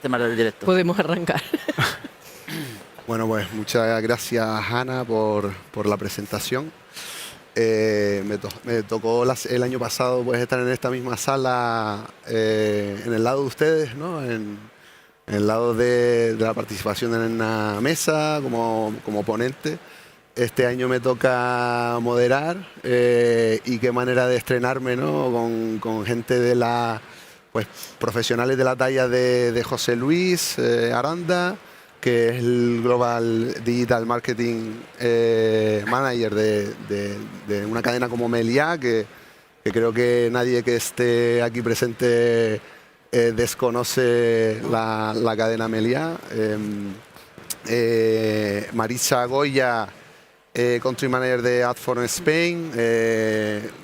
Temas del directo. Podemos arrancar. Bueno, pues muchas gracias, Ana, por la presentación. Me tocó el año pasado pues, estar en esta misma sala, en el lado de ustedes, ¿no? En el lado de la participación en una mesa como ponente. Este año me toca moderar y qué manera de estrenarme, ¿no? Con gente de pues, profesionales de la talla de José Luis Aranda, que es el Global Digital Marketing Manager de una cadena como Meliá, que creo que nadie que esté aquí presente desconoce la cadena Meliá. Marisa Goya, Country Manager de Adform Spain.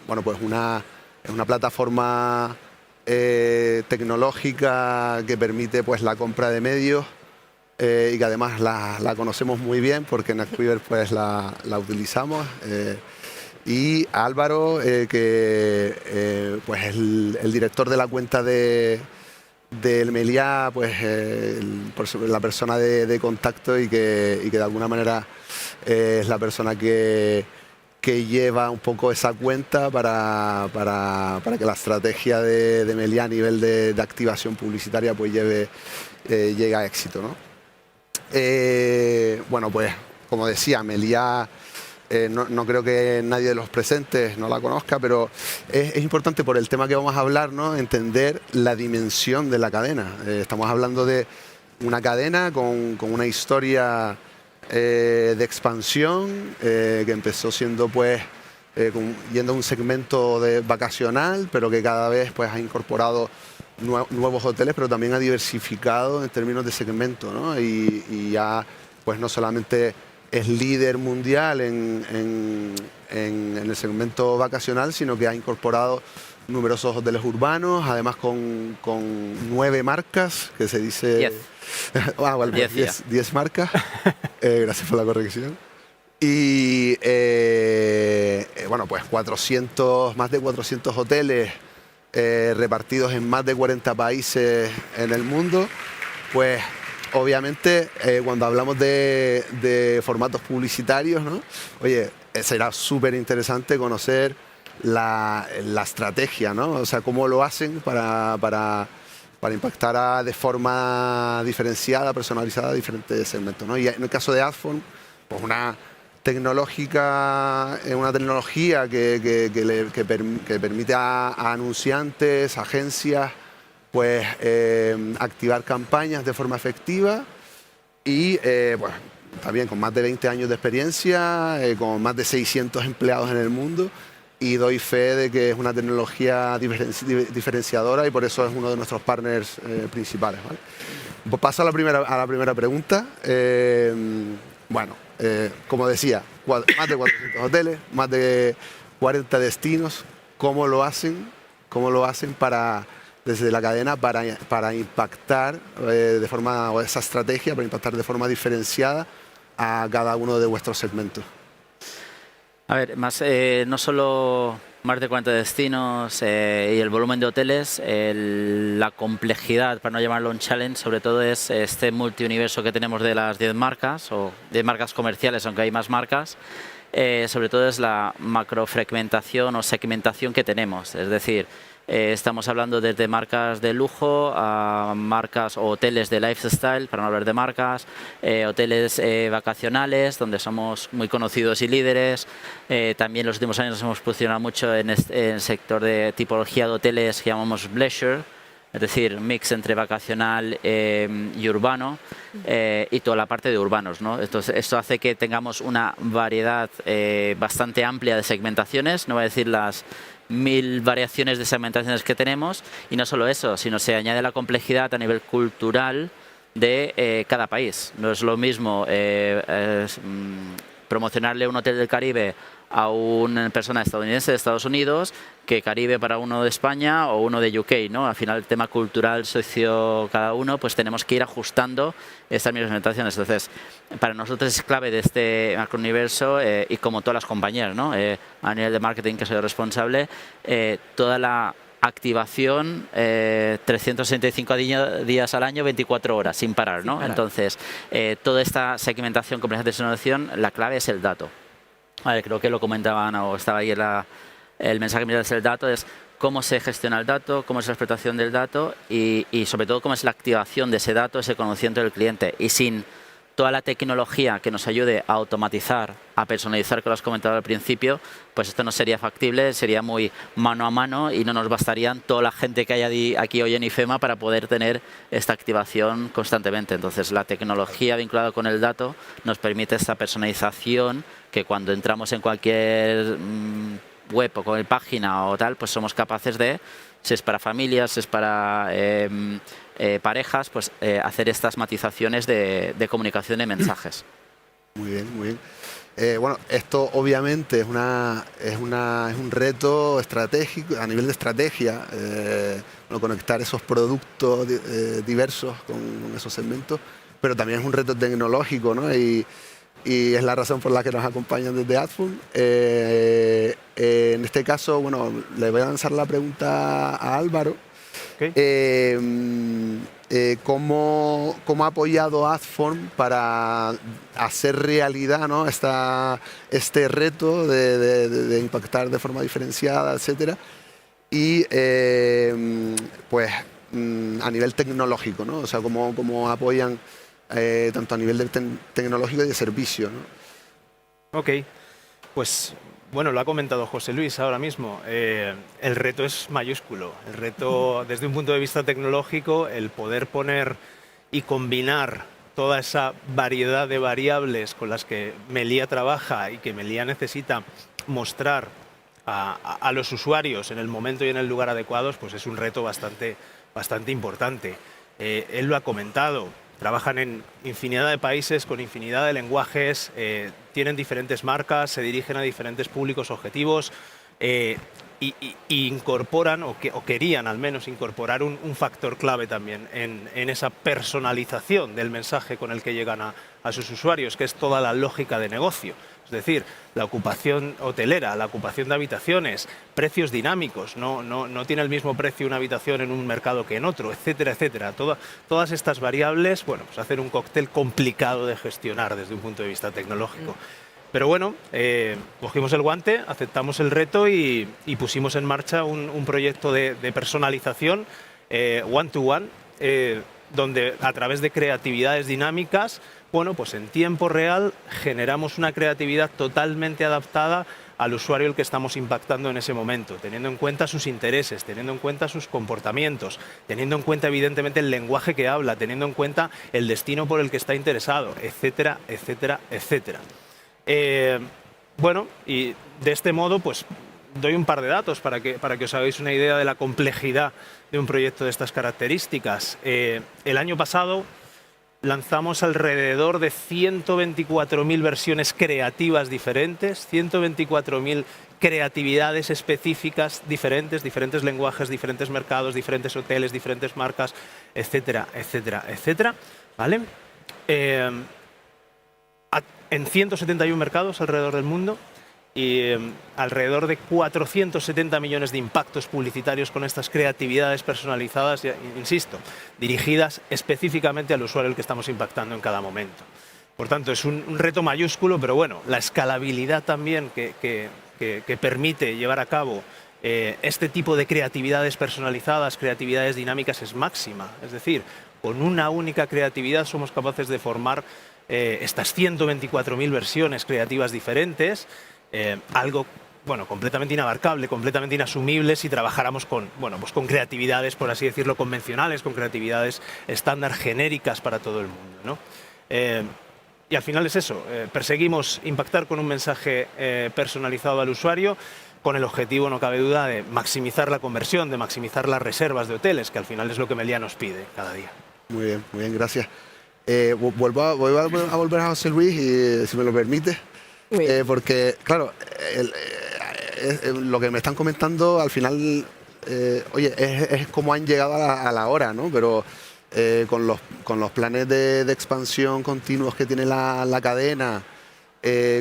Bueno, pues es una plataforma tecnológica que permite pues, la compra de medios y que además la conocemos muy bien porque en Acquiver pues, la utilizamos. Y Álvaro, que pues, es el director de la cuenta del Meliá, pues la persona de contacto y que de alguna manera es la persona que lleva un poco esa cuenta para que la estrategia de Meliá a nivel de activación publicitaria pues llegue a éxito, ¿no? Bueno, pues como decía, Meliá, no creo que nadie de los presentes no la conozca, pero es importante por el tema que vamos a hablar, ¿no? Entender la dimensión de la cadena. Estamos hablando de una cadena con una historia de expansión que empezó siendo pues yendo a un segmento vacacional, pero que cada vez pues ha incorporado nuevos hoteles, pero también ha diversificado en términos de segmento, ¿no? Y ya pues no solamente es líder mundial en el segmento vacacional, sino que ha incorporado numerosos hoteles urbanos, además con 9 marcas, que se dice... 10. Ah, vale, 10 marcas. Gracias por la corrección. Y bueno, pues más de 400 hoteles repartidos en más de 40 países en el mundo. Pues obviamente cuando hablamos de formatos publicitarios, ¿no? Oye, será súper interesante conocer la estrategia, ¿no? O sea, cómo lo hacen para impactar de forma diferenciada, personalizada a diferentes segmentos, ¿no? Y en el caso de Adform, pues una tecnología que permite a anunciantes, agencias, pues activar campañas de forma efectiva y bueno, también con más de 20 años de experiencia, con más de 600 empleados en el mundo, y doy fe de que es una tecnología diferenciadora y por eso es uno de nuestros partners principales, ¿vale? Pues paso a la primera pregunta. Bueno, como decía, más de 400 hoteles, más de 40 destinos. ¿Cómo lo hacen desde la cadena para impactar o esa estrategia para impactar de forma diferenciada a cada uno de vuestros segmentos? A ver, no solo más de 40 destinos y el volumen de hoteles, la complejidad, para no llamarlo un challenge, sobre todo es este multiuniverso que tenemos de las 10 marcas, o 10 marcas comerciales, aunque hay más marcas. Sobre todo es la macrofragmentación o segmentación que tenemos, es decir, estamos hablando desde marcas de lujo a marcas o hoteles de lifestyle, para no hablar de marcas, hoteles vacacionales, donde somos muy conocidos y líderes. También en los últimos años nos hemos posicionado mucho en el sector de tipología de hoteles que llamamos leisure, es decir, mix entre vacacional y urbano, y toda la parte de urbanos, ¿no? Entonces, esto hace que tengamos una variedad bastante amplia de segmentaciones, no voy a decir las 1000 variaciones de segmentaciones que tenemos, y no solo eso, sino se añade la complejidad a nivel cultural de cada país. No es lo mismo promocionarle un hotel del Caribe a una persona estadounidense de Estados Unidos que Caribe para uno de España o uno de UK, ¿no? Al final el tema cultural, socio cada uno, pues tenemos que ir ajustando estas mismas segmentaciones. Entonces, para nosotros es clave de este macrouniverso y como todas las compañías, ¿no? A nivel de marketing que soy responsable, toda la activación 365 días al año, 24 horas, sin parar, ¿no? Entonces, toda esta segmentación, complejidad de personalización, la clave es el dato. Vale, creo que lo comentaban o estaba ahí el mensaje del dato, es cómo se gestiona el dato, cómo es la explotación del dato y sobre todo cómo es la activación de ese dato, ese conocimiento del cliente. Y sin toda la tecnología que nos ayude a automatizar, a personalizar, que lo has comentado al principio, pues esto no sería factible, sería muy mano a mano y no nos bastarían toda la gente que hay aquí hoy en IFEMA para poder tener esta activación constantemente. Entonces, la tecnología vinculada con el dato nos permite esta personalización que cuando entramos en cualquier web o con página o tal, pues somos capaces de, si es para familias, si es para parejas, pues hacer estas matizaciones de comunicación de mensajes. Muy bien, muy bien. Bueno, esto obviamente es un reto estratégico, a nivel de estrategia, conectar esos productos diversos con esos segmentos, pero también es un reto tecnológico, ¿no? Y es la razón por la que nos acompañan desde Adfund. En este caso, bueno, le voy a lanzar la pregunta a Álvaro. Okay. ¿Cómo ha apoyado Adform para hacer realidad, ¿no? este reto de impactar de forma diferenciada, etcétera? Y pues a nivel tecnológico, ¿no? O sea, cómo apoyan tanto a nivel de tecnológico y de servicio, ¿no? Ok, pues bueno, lo ha comentado José Luis ahora mismo. El reto es mayúsculo. El reto, desde un punto de vista tecnológico, el poder poner y combinar toda esa variedad de variables con las que Melia trabaja y que Melia necesita mostrar a los usuarios en el momento y en el lugar adecuados, pues es un reto bastante importante. Él lo ha comentado. Trabajan en infinidad de países, con infinidad de lenguajes, tienen diferentes marcas, se dirigen a diferentes públicos objetivos y incorporan, o querían al menos incorporar un factor clave también en esa personalización del mensaje con el que llegan a sus usuarios, que es toda la lógica de negocio. Es decir, la ocupación hotelera, la ocupación de habitaciones, precios dinámicos, no tiene el mismo precio una habitación en un mercado que en otro, etcétera, etcétera. Todas estas variables, bueno, pues hacen un cóctel complicado de gestionar desde un punto de vista tecnológico. Pero bueno, cogimos el guante, aceptamos el reto y pusimos en marcha un proyecto de personalización one-to-one, donde a través de creatividades dinámicas, bueno, pues en tiempo real generamos una creatividad totalmente adaptada al usuario al que estamos impactando en ese momento, teniendo en cuenta sus intereses, teniendo en cuenta sus comportamientos, teniendo en cuenta evidentemente el lenguaje que habla, teniendo en cuenta el destino por el que está interesado, etcétera, etcétera, etcétera. Bueno, y de este modo, pues doy un par de datos para que os hagáis una idea de la complejidad de un proyecto de estas características. El año pasado lanzamos alrededor de 124.000 versiones creativas diferentes, 124.000 creatividades específicas diferentes, diferentes lenguajes, diferentes mercados, diferentes hoteles, diferentes marcas, etcétera, etcétera, etcétera, ¿vale? En 171 mercados alrededor del mundo y alrededor de 470 millones de impactos publicitarios con estas creatividades personalizadas, insisto, dirigidas específicamente al usuario al que estamos impactando en cada momento. Por tanto, es un reto mayúsculo, pero bueno, la escalabilidad también que permite llevar a cabo este tipo de creatividades personalizadas, creatividades dinámicas, es máxima. Es decir, con una única creatividad somos capaces de formar estas 124.000 versiones creativas diferentes, algo bueno, completamente inabarcable, completamente inasumible si trabajáramos con, bueno, pues con creatividades, por así decirlo, convencionales, con creatividades estándar genéricas para todo el mundo, ¿no? Y al final es eso, perseguimos impactar con un mensaje personalizado al usuario, con el objetivo, no cabe duda, de maximizar la conversión, de maximizar las reservas de hoteles, que al final es lo que Melia nos pide cada día. Muy bien, gracias. Voy a volver a José Luis, y, si me lo permite, porque, claro, lo que me están comentando al final, oye, es como han llegado a la hora, ¿no? Pero con los planes de expansión continuos que tiene la cadena,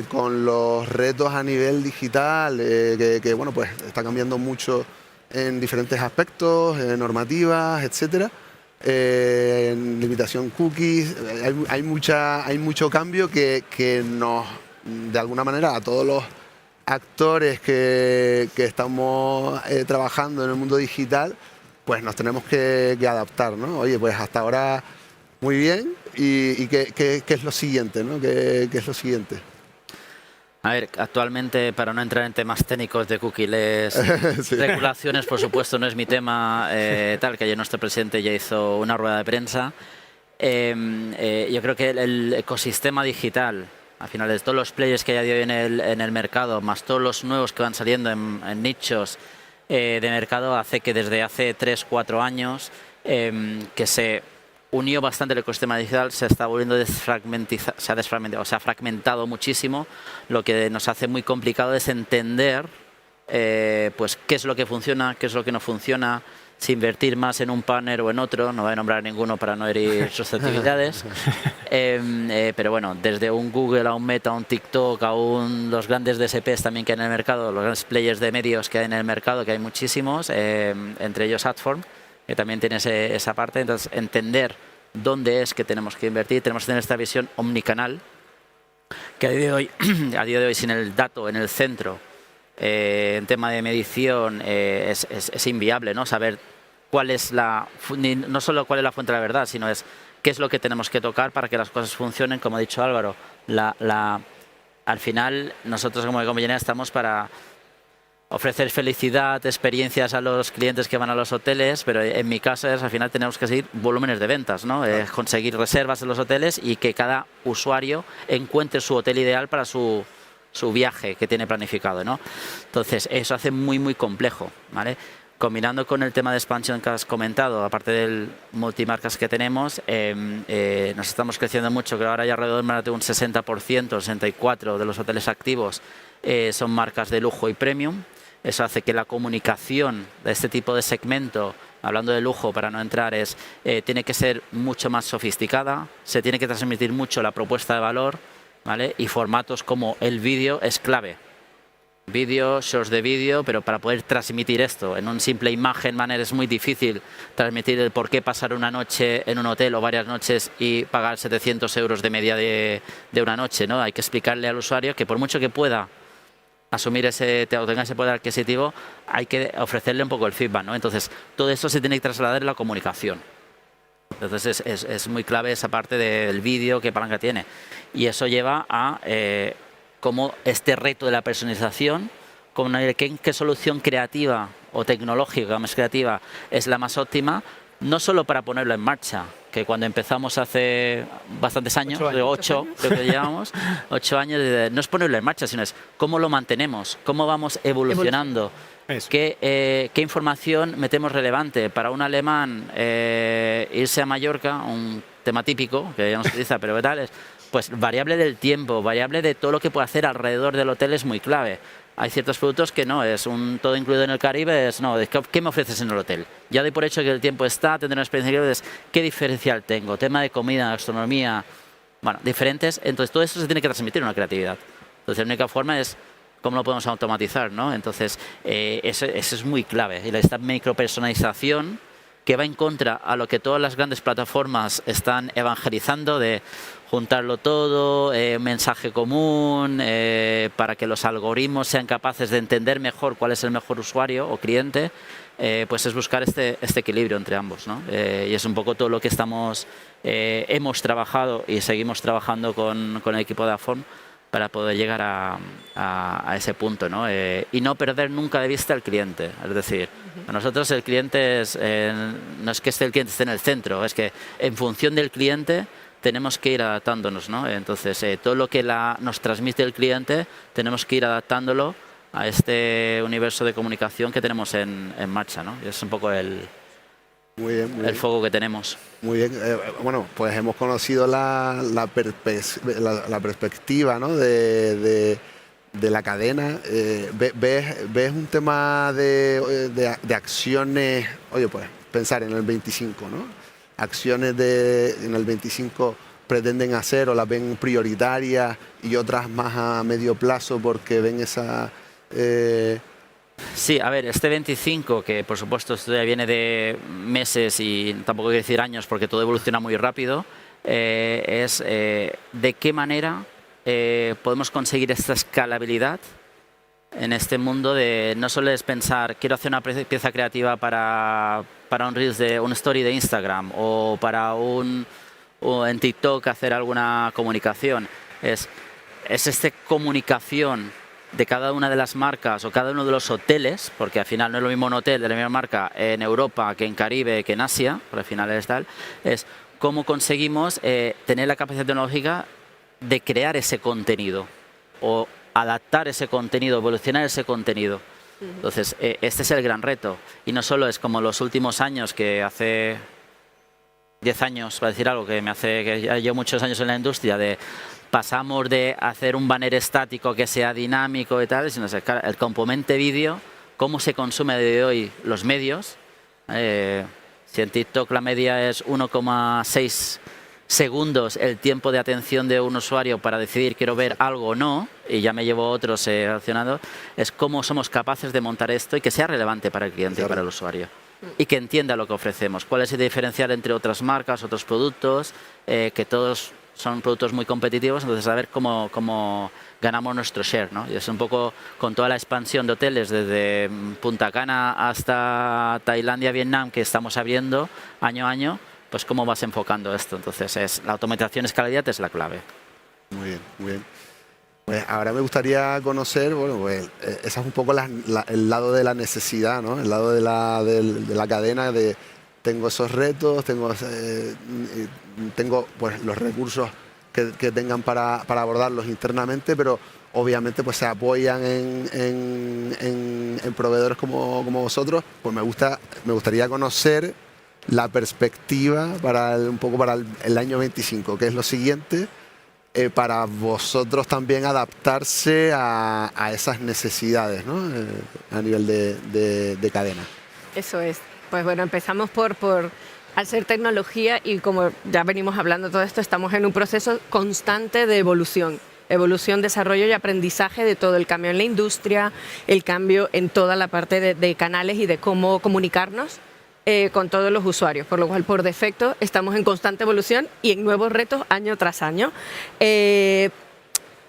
con los retos a nivel digital, que bueno, pues está cambiando mucho en diferentes aspectos, normativas, etcétera. En limitación cookies, hay mucho cambio que nos, de alguna manera, a todos los actores que estamos trabajando en el mundo digital, pues nos tenemos que adaptar, ¿no? Oye, pues hasta ahora muy bien, y ¿qué es lo siguiente, ¿no? ¿Qué es lo siguiente? A ver, actualmente, para no entrar en temas técnicos de cookies, Sí. regulaciones, por supuesto, no es mi tema, tal, que ayer nuestro presidente ya hizo una rueda de prensa. Yo creo que el ecosistema digital, al final, de todos los players que hay a día de hoy en el mercado, más todos los nuevos que van saliendo en nichos de mercado, hace que desde hace 3-4 años que se unió bastante el ecosistema digital, se está volviendo se ha fragmentado muchísimo, lo que nos hace muy complicado es entender pues qué es lo que funciona, qué es lo que no funciona, si invertir más en un partner o en otro. No voy a nombrar ninguno para no herir susceptibilidades. Pero bueno, desde un Google a un Meta, a un TikTok, a los grandes DSPs también que hay en el mercado, los grandes players de medios que hay en el mercado, que hay muchísimos, entre ellos Adform, que también tiene esa parte. Entonces, entender dónde es que tenemos que invertir, tenemos que tener esta visión omnicanal, que a día de hoy sin el dato en el centro, en tema de medición, es inviable, ¿no? Saber cuál es no solo cuál es la fuente de la verdad, sino es qué es lo que tenemos que tocar para que las cosas funcionen. Como ha dicho Álvaro, al final nosotros como compañía estamos para ofrecer felicidad, experiencias a los clientes que van a los hoteles, pero en mi caso al final tenemos que seguir volúmenes de ventas, ¿no? Conseguir reservas en los hoteles y que cada usuario encuentre su hotel ideal para su viaje que tiene planificado, ¿no? Entonces eso hace muy complejo, ¿vale? Combinando con el tema de expansión que has comentado, aparte del multimarcas que tenemos, nos estamos creciendo mucho, que ahora ya alrededor de un 60%, 64% de los hoteles activos son marcas de lujo y premium. Eso hace que la comunicación de este tipo de segmento, hablando de lujo para no entrar, tiene que ser mucho más sofisticada, se tiene que transmitir mucho la propuesta de valor, ¿vale? Y formatos como el vídeo es clave. Vídeo, shorts de vídeo, pero para poder transmitir esto en un simple imagen banner es muy difícil transmitir el por qué pasar una noche en un hotel o varias noches y pagar 700 euros de media de una noche, ¿no? Hay que explicarle al usuario que por mucho que pueda asumir tenga ese poder adquisitivo, hay que ofrecerle un poco el feedback, ¿no? Entonces, todo eso se tiene que trasladar en la comunicación. Entonces, es muy clave esa parte del vídeo, qué palanca tiene. Y eso lleva a cómo este reto de la personalización, qué solución creativa o tecnológica más creativa es la más óptima, no solo para ponerlo en marcha, que cuando empezamos hace bastantes años, 8 creo que llevamos, 8 años, no es ponerlo en marcha, sino es cómo lo mantenemos, cómo vamos evolucionando, qué información metemos relevante. Para un alemán, irse a Mallorca, un tema típico, que ya no se utiliza, pero tal, pues variable del tiempo, variable de todo lo que puede hacer alrededor del hotel es muy clave. Hay ciertos productos que no, es un todo incluido en el Caribe, ¿qué me ofreces en el hotel? Ya doy por hecho que el tiempo está, tendré una experiencia increíble, ¿qué diferencial tengo? Tema de comida, gastronomía, bueno, diferentes. Entonces todo eso se tiene que transmitir en una creatividad. Entonces la única forma es cómo lo podemos automatizar, ¿no? Entonces eso es muy clave. Y esta micropersonalización que va en contra a lo que todas las grandes plataformas están evangelizando, de juntarlo todo, mensaje común, para que los algoritmos sean capaces de entender mejor cuál es el mejor usuario o cliente, pues es buscar este equilibrio entre ambos, ¿no? Y es un poco todo lo que hemos trabajado y seguimos trabajando con el equipo de Adform para poder llegar a ese punto, ¿no? Y no perder nunca de vista al cliente. Es decir, para nosotros el cliente no es que el cliente esté en el centro, es que en función del cliente tenemos que ir adaptándonos, ¿no? Entonces, todo lo que nos transmite el cliente tenemos que ir adaptándolo a este universo de comunicación que tenemos en marcha, ¿no? Y es un poco el foco que tenemos. Muy bien. Bueno, pues hemos conocido la perspectiva, ¿no? de la cadena. ¿Ves un tema de acciones? Oye, pues pensar en el 25, ¿no? Acciones en el 25 pretenden hacer o las ven prioritarias y otras más a medio plazo porque ven Sí, a ver, este 25, que por supuesto esto ya viene de meses y tampoco quiero decir años porque todo evoluciona muy rápido, es de qué manera podemos conseguir esta escalabilidad en este mundo de no solo es pensar quiero hacer una pieza creativa para un Reels de un story de Instagram o o en TikTok hacer alguna comunicación, es esta comunicación de cada una de las marcas o cada uno de los hoteles, porque al final no es lo mismo un hotel de la misma marca en Europa que en Caribe que en Asia, pero al final es tal, es cómo conseguimos tener la capacidad tecnológica de crear ese contenido o adaptar ese contenido, evolucionar ese contenido. Entonces, este es el gran reto. Y no solo es como los últimos años, que hace 10 años, para decir algo, que ya llevo muchos años en la industria, pasamos de hacer un banner estático que sea dinámico y tal, sino el componente vídeo, cómo se consume de hoy los medios. Si en TikTok la media es 1,6 segundos el tiempo de atención de un usuario para decidir quiero ver algo o no, y ya me llevo otros relacionados, es cómo somos capaces de montar esto y que sea relevante para el cliente y para el usuario. Y que entienda lo que ofrecemos, cuál es el diferencial entre otras marcas, otros productos, que todos son productos muy competitivos, entonces a ver cómo ganamos nuestro share, ¿no? Y es un poco con toda la expansión de hoteles desde Punta Cana hasta Tailandia, Vietnam, que estamos abriendo año a año, pues cómo vas enfocando esto. Entonces la automatización y escalabilidad es la clave. Muy bien, muy bien. Pues ahora me gustaría conocer, bueno, pues ese es un poco el lado de la necesidad, ¿no? El lado de la cadena de tengo esos retos, tengo pues los recursos que tengan para abordarlos internamente, pero obviamente pues se apoyan en proveedores como vosotros. Pues me gustaría conocer la perspectiva un poco para el año 25, que es lo siguiente, para vosotros también adaptarse a esas necesidades, ¿no? A nivel de cadena. Eso es. Pues bueno, empezamos al ser tecnología y como ya venimos hablando todo esto, estamos en un proceso constante de evolución, desarrollo y aprendizaje de todo el cambio en la industria, el cambio en toda la parte de canales y de cómo comunicarnos con todos los usuarios, por lo cual por defecto estamos en constante evolución y en nuevos retos año tras año.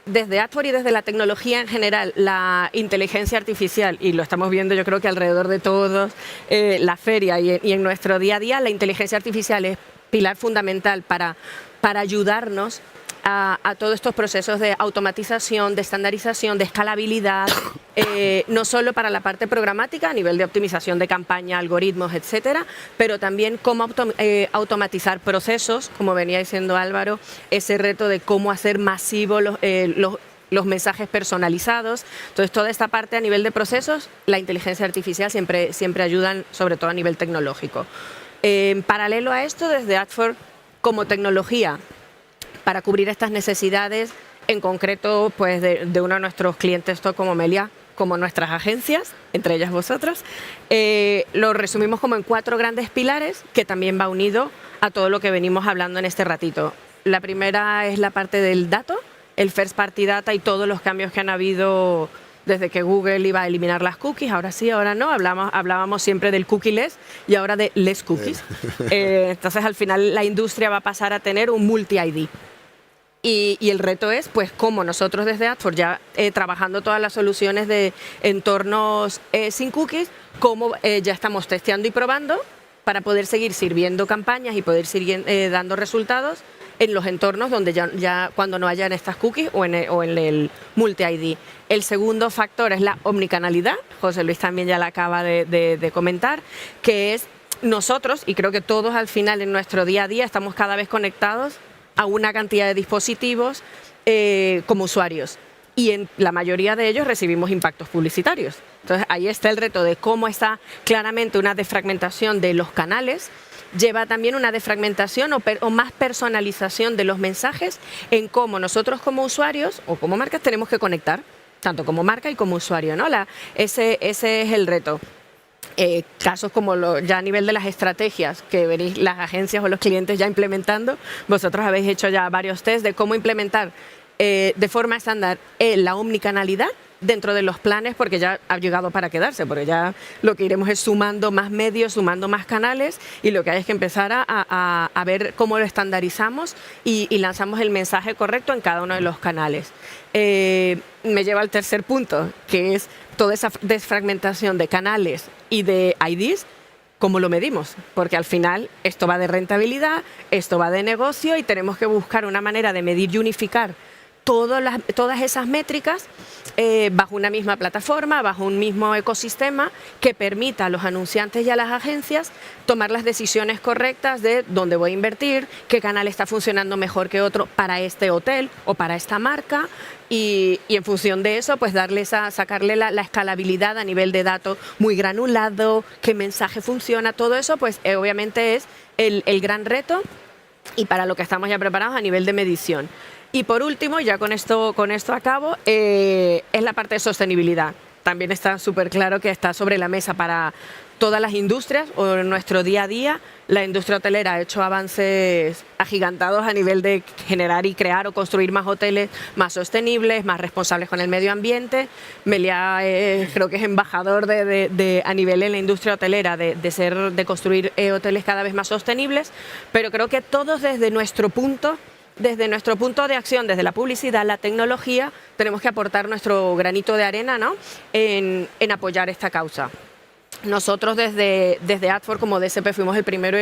Desde Adfork y desde la tecnología en general, la inteligencia artificial, y lo estamos viendo yo creo que alrededor de todos, la feria y en nuestro día a día, la inteligencia artificial es pilar fundamental para ayudarnos a todos estos procesos de automatización, de estandarización, de escalabilidad, no solo para la parte programática a nivel de optimización de campaña, algoritmos, etcétera, pero también cómo automatizar procesos, como venía diciendo Álvaro, ese reto de cómo hacer masivos los mensajes personalizados. Entonces, toda esta parte a nivel de procesos, la inteligencia artificial siempre ayuda, sobre todo a nivel tecnológico. En paralelo a esto, desde Adfork, como tecnología, para cubrir estas necesidades, en concreto pues de uno de nuestros clientes como Melia, como nuestras agencias, entre ellas vosotros, lo resumimos como en 4 grandes pilares que también va unido a todo lo que venimos hablando en este ratito. La primera es la parte del dato, el first party data y todos los cambios que han habido desde que Google iba a eliminar las cookies, ahora sí, ahora no, hablábamos siempre del cookie-less y ahora de less cookies. Entonces al final la industria va a pasar a tener un multi-ID. Y el reto es, pues, cómo nosotros desde Adfork, ya trabajando todas las soluciones de entornos sin cookies, cómo ya estamos testeando y probando para poder seguir sirviendo campañas y poder seguir dando resultados en los entornos donde ya cuando no hayan estas cookies o en el multi-ID. El segundo factor es la omnicanalidad, José Luis también ya la acaba de comentar, que es nosotros, y creo que todos al final en nuestro día a día estamos cada vez conectados a una cantidad de dispositivos como usuarios y en la mayoría de ellos recibimos impactos publicitarios. Entonces ahí está el reto de cómo está claramente una desfragmentación de los canales, lleva también una desfragmentación o más personalización de los mensajes en cómo nosotros como usuarios o como marcas tenemos que conectar, tanto como marca y como usuario, ¿no? Ese es el reto. Casos como ya a nivel de las estrategias que venís las agencias o los clientes ya implementando, vosotros habéis hecho ya varios tests de cómo implementar de forma estándar la omnicanalidad dentro de los planes, porque ya ha llegado para quedarse, porque ya lo que iremos es sumando más medios, sumando más canales, y lo que hay es que empezar a ver cómo lo estandarizamos y lanzamos el mensaje correcto en cada uno de los canales. Me lleva al tercer punto, que es toda esa desfragmentación de canales y de IDs. ¿Cómo lo medimos? Porque al final esto va de rentabilidad, esto va de negocio, y tenemos que buscar una manera de medir y unificar todas esas métricas bajo una misma plataforma, bajo un mismo ecosistema que permita a los anunciantes y a las agencias tomar las decisiones correctas de dónde voy a invertir, qué canal está funcionando mejor que otro para este hotel o para esta marca, y en función de eso pues sacarle la escalabilidad a nivel de datos muy granulado, qué mensaje funciona, todo eso pues obviamente es el gran reto, y para lo que estamos ya preparados a nivel de medición. Y por último, ya con esto acabo, es la parte de sostenibilidad. También está súper claro que está sobre la mesa para todas las industrias o en nuestro día a día. La industria hotelera ha hecho avances agigantados a nivel de generar y crear o construir más hoteles más sostenibles, más responsables con el medio ambiente. Meliá creo que es embajador a nivel en la industria hotelera de construir hoteles cada vez más sostenibles, pero creo que todos desde nuestro punto de acción, desde la publicidad, la tecnología, tenemos que aportar nuestro granito de arena, ¿no?, en apoyar esta causa. Nosotros desde Adform como DSP fuimos el primero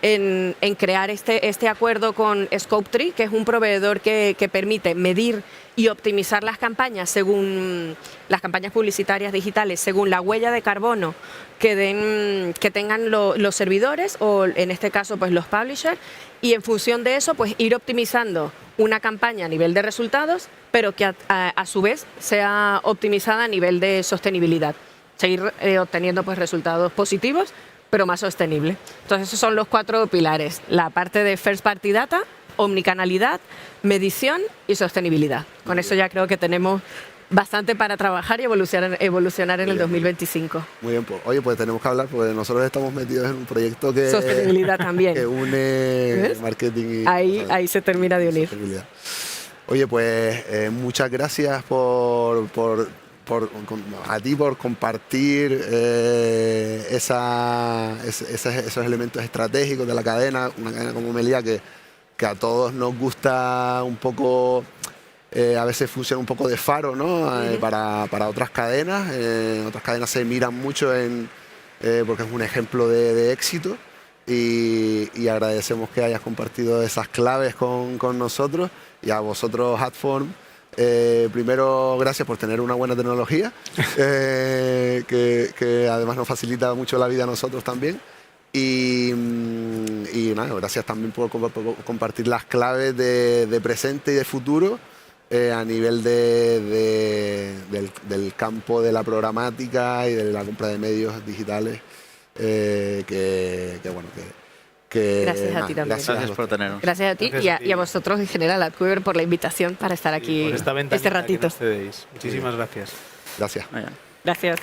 en crear este acuerdo con Scope3, que es un proveedor que permite medir y optimizar las campañas según las campañas publicitarias digitales, según la huella de carbono que tengan los servidores, o en este caso pues los publishers, y en función de eso pues ir optimizando una campaña a nivel de resultados, pero que a su vez sea optimizada a nivel de sostenibilidad. Seguir obteniendo pues resultados positivos, pero más sostenibles. Entonces esos son los 4 pilares: la parte de First Party Data, omnicanalidad, medición y sostenibilidad. Con eso ya creo que tenemos bastante para trabajar y evolucionar en el 2025. Muy bien, pues, oye, pues tenemos que hablar, porque nosotros estamos metidos en un proyecto que... Sostenibilidad también. Que une ¿ves? Marketing y... Ahí se termina de unir. Oye, pues muchas gracias a ti por compartir esos elementos estratégicos de la cadena, una cadena como Meliá que a todos nos gusta un poco, a veces funciona un poco de faro, ¿no? Para otras cadenas. Otras cadenas se miran mucho porque es un ejemplo de éxito, y agradecemos que hayas compartido esas claves con nosotros, y a vosotros, Adform. Primero, gracias por tener una buena tecnología, que además nos facilita mucho la vida a nosotros también. Y nada, gracias también por compartir las claves de presente y de futuro a nivel del campo de la programática y de la compra de medios digitales. Gracias a ti también. Gracias por tenernos. Gracias a ti y a vosotros en general, a Adquiver, por la invitación para estar aquí por esta este ratito. Muchísimas gracias. Gracias. Gracias.